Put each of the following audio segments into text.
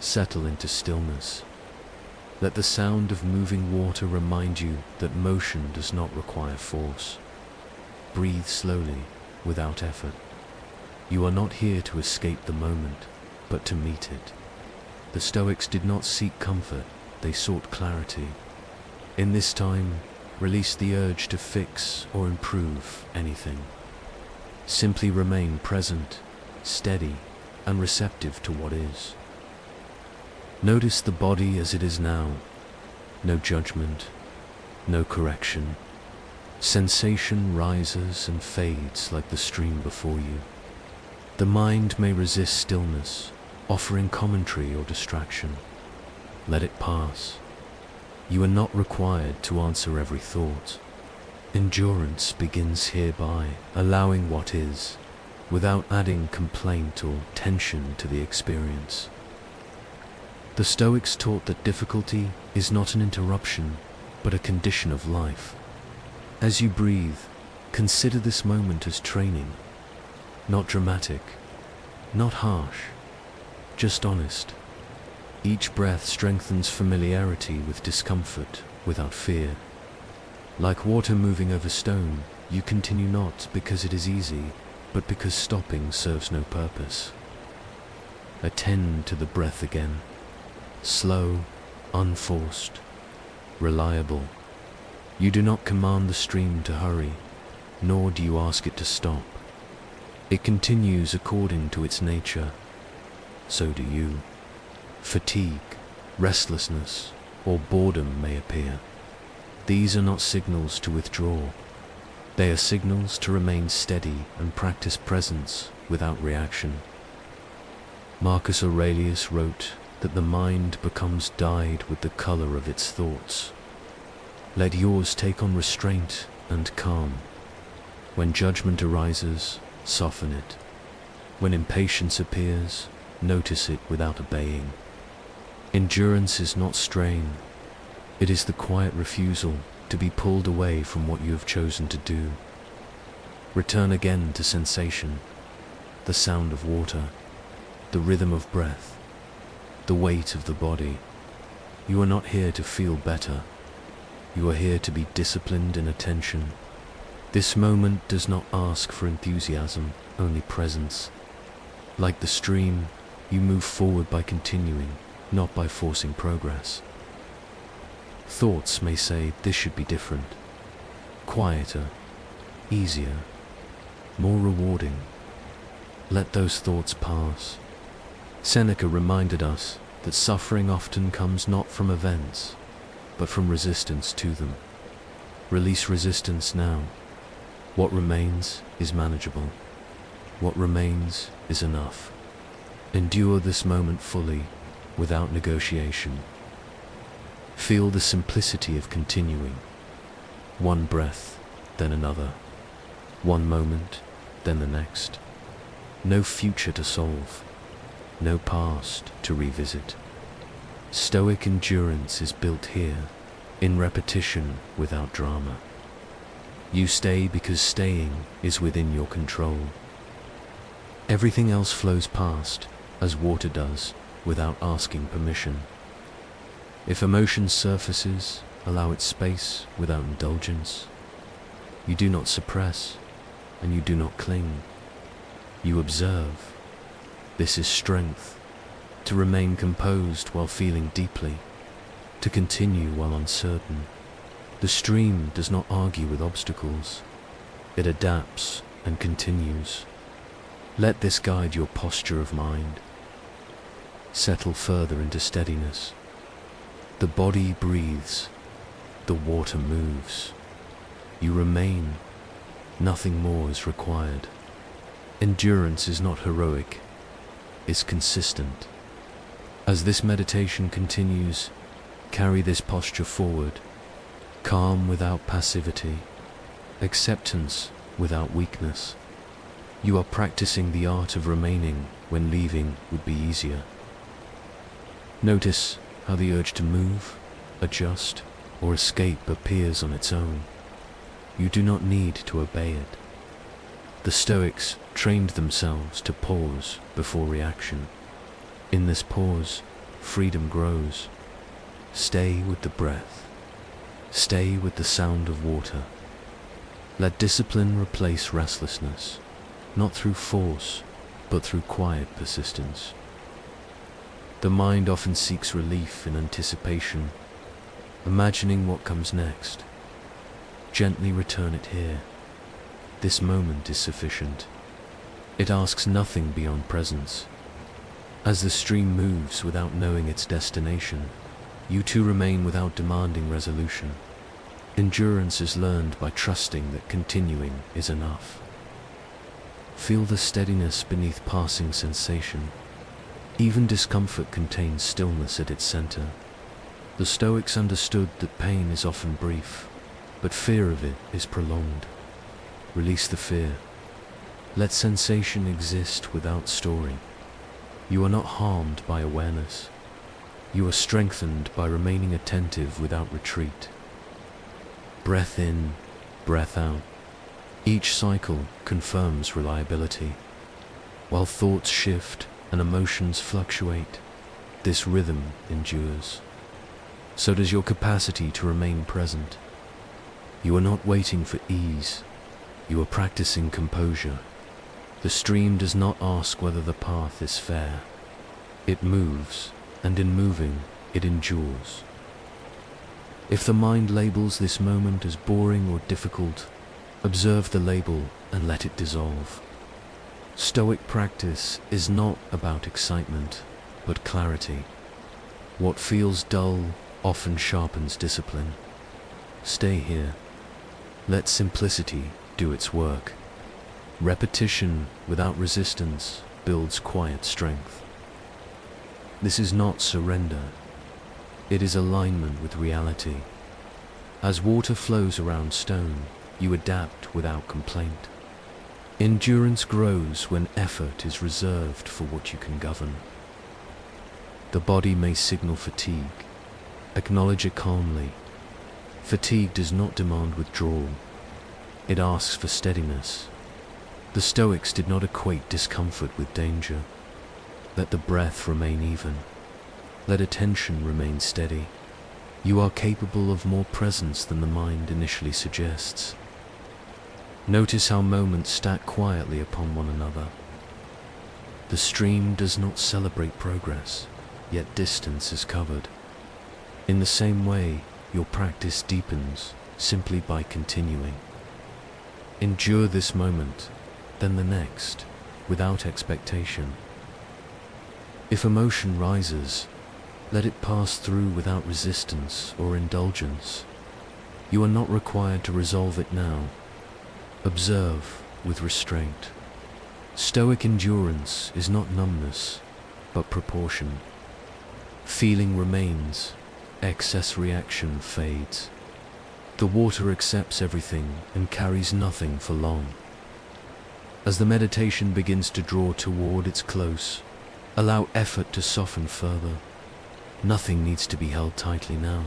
Settle into stillness. Let the sound of moving water remind you that motion does not require force. Breathe slowly, without effort. You are not here to escape the moment, but to meet it. The Stoics did not seek comfort, they sought clarity. In this time, release the urge to fix or improve anything. Simply remain present, steady, and receptive to what is. Notice the body as it is now. No judgment, no correction. Sensation rises and fades like the stream before you. The mind may resist stillness, offering commentary or distraction. Let it pass. You are not required to answer every thought. Endurance begins hereby, allowing what is, without adding complaint or tension to the experience. The Stoics taught that difficulty is not an interruption, but a condition of life. As you breathe, consider this moment as training. Not dramatic, not harsh, just honest. Each breath strengthens familiarity with discomfort without fear. Like water moving over stone, you continue not because it is easy, but because stopping serves no purpose. Attend to the breath again. Slow, unforced, reliable. You do not command the stream to hurry, nor do you ask it to stop. It continues according to its nature. So do you. Fatigue, restlessness, or boredom may appear. These are not signals to withdraw. They are signals to remain steady and practice presence without reaction. Marcus Aurelius wrote that the mind becomes dyed with the color of its thoughts. Let yours take on restraint and calm. When judgment arises, soften it. When impatience appears, notice it without obeying. Endurance is not strain. It is the quiet refusal to be pulled away from what you have chosen to do. Return again to sensation, the sound of water, the rhythm of breath, the weight of the body. You are not here to feel better. You are here to be disciplined in attention. This moment does not ask for enthusiasm, only presence. Like the stream, you move forward by continuing, not by forcing progress. Thoughts may say this should be different, quieter, easier, more rewarding. Let those thoughts pass. Seneca reminded us that suffering often comes not from events, but from resistance to them. Release resistance now. What remains is manageable. What remains is enough. Endure this moment fully, without negotiation. Feel the simplicity of continuing. One breath, then another. One moment, then the next. No future to solve. No past to revisit. Stoic endurance is built here, in repetition without drama. You stay because staying is within your control. Everything else flows past, as water does, without asking permission. If emotion surfaces, allow it space without indulgence. You do not suppress, and you do not cling. You observe. This is strength, to remain composed while feeling deeply, to continue while uncertain. The stream does not argue with obstacles. It adapts and continues. Let this guide your posture of mind. Settle further into steadiness. The body breathes. The water moves. You remain. Nothing more is required. Endurance is not heroic. It's consistent. As this meditation continues, carry this posture forward. Calm without passivity. Acceptance without weakness. You are practicing the art of remaining when leaving would be easier. Notice how the urge to move, adjust, or escape appears on its own. You do not need to obey it. The Stoics trained themselves to pause before reaction. In this pause, freedom grows. Stay with the breath. Stay with the sound of water. Let discipline replace restlessness, not through force, but through quiet persistence. The mind often seeks relief in anticipation, imagining what comes next. Gently return it here. This moment is sufficient. It asks nothing beyond presence. As the stream moves without knowing its destination, you too remain without demanding resolution. Endurance is learned by trusting that continuing is enough. Feel the steadiness beneath passing sensation. Even discomfort contains stillness at its center. The Stoics understood that pain is often brief, but fear of it is prolonged. Release the fear. Let sensation exist without story. You are not harmed by awareness. You are strengthened by remaining attentive without retreat. Breath in, breath out. Each cycle confirms reliability. While thoughts shift and emotions fluctuate, this rhythm endures. So does your capacity to remain present. You are not waiting for ease. You are practicing composure. The stream does not ask whether the path is fair. It moves, and in moving, it endures. If the mind labels this moment as boring or difficult, observe the label and let it dissolve. Stoic practice is not about excitement, but clarity. What feels dull often sharpens discipline. Stay here. Let simplicity do its work. Repetition without resistance builds quiet strength. This is not surrender. It is alignment with reality. As water flows around stone, you adapt without complaint. Endurance grows when effort is reserved for what you can govern. The body may signal fatigue. Acknowledge it calmly. Fatigue does not demand withdrawal. It asks for steadiness. The Stoics did not equate discomfort with danger. Let the breath remain even. Let attention remain steady. You are capable of more presence than the mind initially suggests. Notice how moments stack quietly upon one another. The stream does not celebrate progress, yet distance is covered. In the same way, your practice deepens simply by continuing. Endure this moment, then the next, without expectation. If emotion rises, let it pass through without resistance or indulgence. You are not required to resolve it now. Observe with restraint. Stoic endurance is not numbness, but proportion. Feeling remains, excess reaction fades. The water accepts everything and carries nothing for long. As the meditation begins to draw toward its close, allow effort to soften further. Nothing needs to be held tightly now.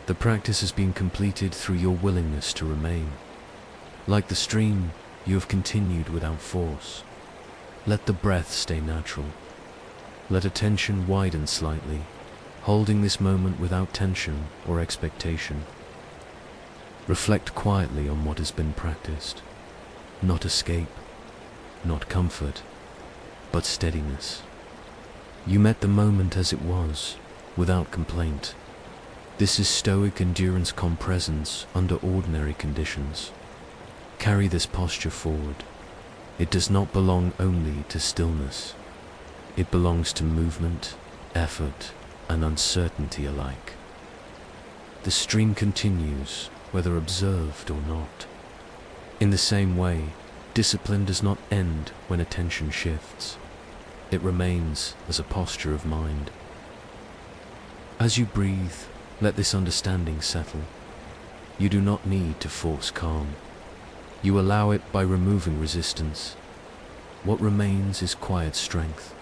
The practice has been completed through your willingness to remain. Like the stream, you have continued without force. Let the breath stay natural. Let attention widen slightly, holding this moment without tension or expectation. Reflect quietly on what has been practiced. Not escape, not comfort, but steadiness. You met the moment as it was, without complaint. This is Stoic endurance compresence under ordinary conditions. Carry this posture forward. It does not belong only to stillness. It belongs to movement, effort, and uncertainty alike. The stream continues, whether observed or not. In the same way, discipline does not end when attention shifts. It remains as a posture of mind. As you breathe, let this understanding settle. You do not need to force calm. You allow it by removing resistance. What remains is quiet strength.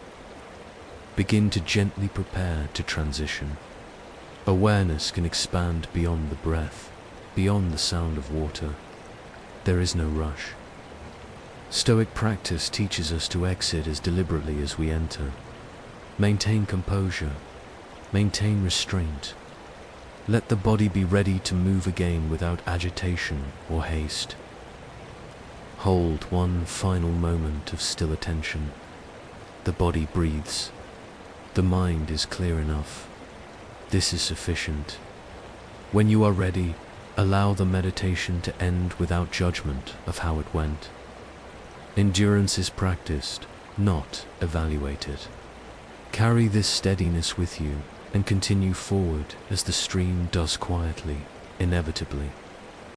Begin to gently prepare to transition. Awareness can expand beyond the breath, beyond the sound of water. There is no rush. Stoic practice teaches us to exit as deliberately as we enter. Maintain composure, Maintain restraint. Let the body be ready to move again without agitation or haste. Hold one final moment of still attention. The body breathes. The mind is clear enough. This is sufficient. When you are ready, allow the meditation to end without judgment of how it went. Endurance is practiced, not evaluated. Carry this steadiness with you and continue forward as the stream does quietly, inevitably.